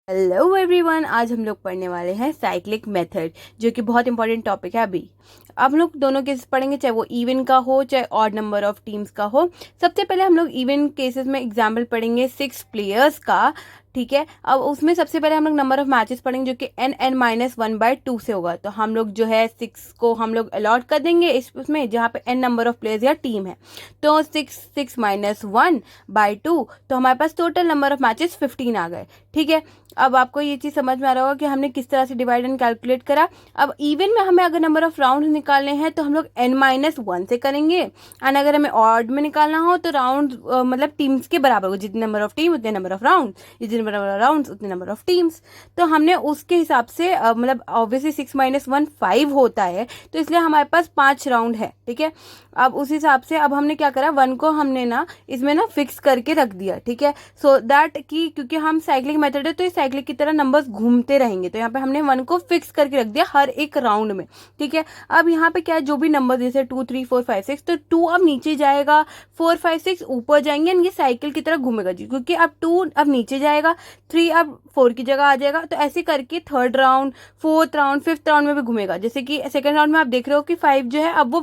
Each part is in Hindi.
हेलो एवरीवन, आज हम लोग पढ़ने वाले हैं साइक्लिक मेथड, जो कि बहुत इंपॉर्टेंट टॉपिक है। अभी अब हम लोग दोनों केसेस पढ़ेंगे, चाहे वो इवन का हो चाहे ऑड नंबर ऑफ टीम्स का हो। सबसे पहले हम लोग इवन केसेस में एग्जाम्पल पढ़ेंगे 6 प्लेयर्स का। ठीक है, अब उसमें सबसे पहले हम लोग नंबर ऑफ मैचेस पढ़ेंगे, जो कि n(n-1/2) से होगा। तो हम लोग जो है 6 को हम लोग अलॉट कर देंगे उसमें जहाँ पे n नंबर ऑफ प्लेयर्स या टीम है। तो 6(1)/2, तो हमारे पास टोटल नंबर ऑफ मैचेस 15 आ गए। ठीक है, अब आपको ये चीज़ समझ में आ रहा होगा कि हमने किस तरह से डिवाइड एंड कैलकुलेट करा। अब इवन में हमें अगर नंबर ऑफ राउंड निकालने हैं तो हम लोग n-1 से करेंगे, एंड अगर हमें ऑड में निकालना हो तो राउंड मतलब टीम्स के बराबर हो। जितने नंबर ऑफ टीम उतने नंबर ऑफ राउंड, जितने नंबर ऑफ राउंड उतने नंबर ऑफ टीम्स। तो हमने उसके हिसाब से मतलब ऑब्वियसली 6 - 1 5 होता है, तो इसलिए हमारे पास 5 राउंड है। ठीक है, अब उस हिसाब से अब हमने क्या करा, 1 को हमने ना इसमें ना फिक्स करके रख दिया। ठीक है, सो दैट कि क्योंकि हम साइक्लिक मेथड है तो साइक्लिक की तरह नंबर्स घूमते रहेंगे, तो यहाँ पे हमने 1 को फिक्स करके रख दिया हर एक राउंड में। ठीक है, अब यहाँ पे क्या है, जो भी नंबर जैसे 2 3 4 5 6, तो 2 अब नीचे जाएगा, 4 5 6 ऊपर जाएंगे, ये साइकिल की तरह घूमेगा जी, क्योंकि अब 2 अब नीचे जाएगा, 3 अब 4 की जगह आ जाएगा। तो ऐसे करके third round, fourth round, fifth round में भी घूमेगा। जैसे कि सेकंड राउंड में आप देख रहे हो कि 5 जो है अब वो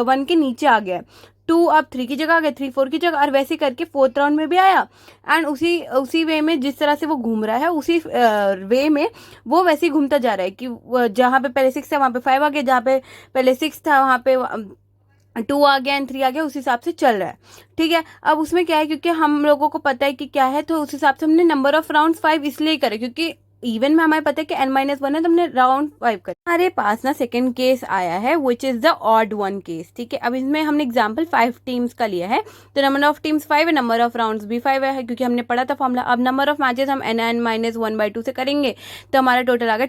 1 के नीचे आ गया है, 2 अब 3 की जगह आ गया, 3 4 की जगह, और वैसे करके फोर्थ राउंड में भी आया। एंड उसी वे में जिस तरह से वो घूम रहा है, उसी वे में वो वैसे ही घूमता जा रहा है कि जहाँ पे पहले 6 था वहाँ पे 5 आ गया, जहाँ पे पहले 6 था वहाँ पे 2 आ गया एंड 3 आ गया, उस हिसाब से चल रहा है। ठीक है, अब उसमें क्या है, क्योंकि हम लोगों को पता है कि क्या है, तो उस हिसाब से हमने नंबर ऑफ राउंड 5 इसलिए करे क्योंकि इवन में हमें पता है कि n-1 है, तो हमने राउंड 5 कर। हमारे पास ना सेकंड केस आया है which is the odd one case. ठीक है, अब इसमें हमने एग्जांपल 5 टीम्स का लिया है, तो नंबर ऑफ टीम्स 5 है, नंबर ऑफ राउंड्स भी 5 है, क्योंकि हमने पढ़ा था फॉर्मूला। अब नंबर ऑफ मैचेस हम n(n-1/2) से करेंगे, तो हमारा टोटल आ गया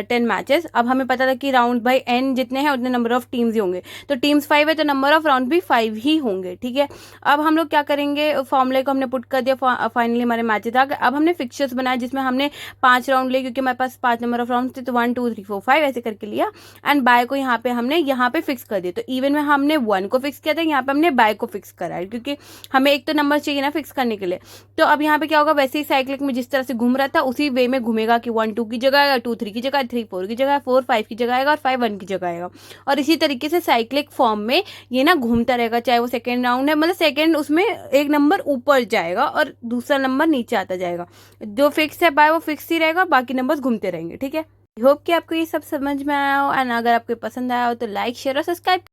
10 मैचेस। अब हमें पता था कि राउंड बाई n जितने हैं उतने नंबर ऑफ टीम्स ही होंगे, तो टीम्स 5 है तो नंबर ऑफ राउंड भी 5 ही होंगे। ठीक है, अब हम लोग क्या करेंगे, फॉर्मूले को हमने पुट कर दिया, फाइनली हमारे मैचेस आ गए। अब हमने फिक्चर्स बनाया जिसमें हमने 5 राउंड लिए, क्योंकि हमारे पास 5 नंबर ऑफ राउंड थे, तो 1 2 3 4 5 ऐसे करके लिया, एंड बाय को यहाँ पे हमने यहाँ पे फिक्स कर दिया। तो इवन में हमने 1 को फिक्स किया था, यहाँ पे हमने बाय को फिक्स करा है, क्योंकि हमें एक तो नंबर चाहिए ना फिक्स करने के लिए। तो अब यहाँ पे क्या होगा, वैसे ही साइक्लिक में जिस तरह से घूम रहा था उसी वे में घूमेगा कि 1 2 की जगह आएगा, 2 3 की जगह, 3 4 की जगह, 4 5 की जगह आएगा, और 5 1 की जगह आएगा। और इसी तरीके से साइक्लिक फॉर्म में ये ना घूमता रहेगा, चाहे वो सेकेंड राउंड है, मतलब सेकेंड उसमें एक नंबर ऊपर जाएगा और दूसरा नंबर नीचे आता जाएगा। जो फिक्स है बाय वो फिक्स ही रहेगा, बाकी नंबर्स घूमते रहेंगे। ठीक है, होप कि आपको ये सब समझ में आया हो, एंड अगर आपको पसंद आया हो तो लाइक शेयर और सब्सक्राइब।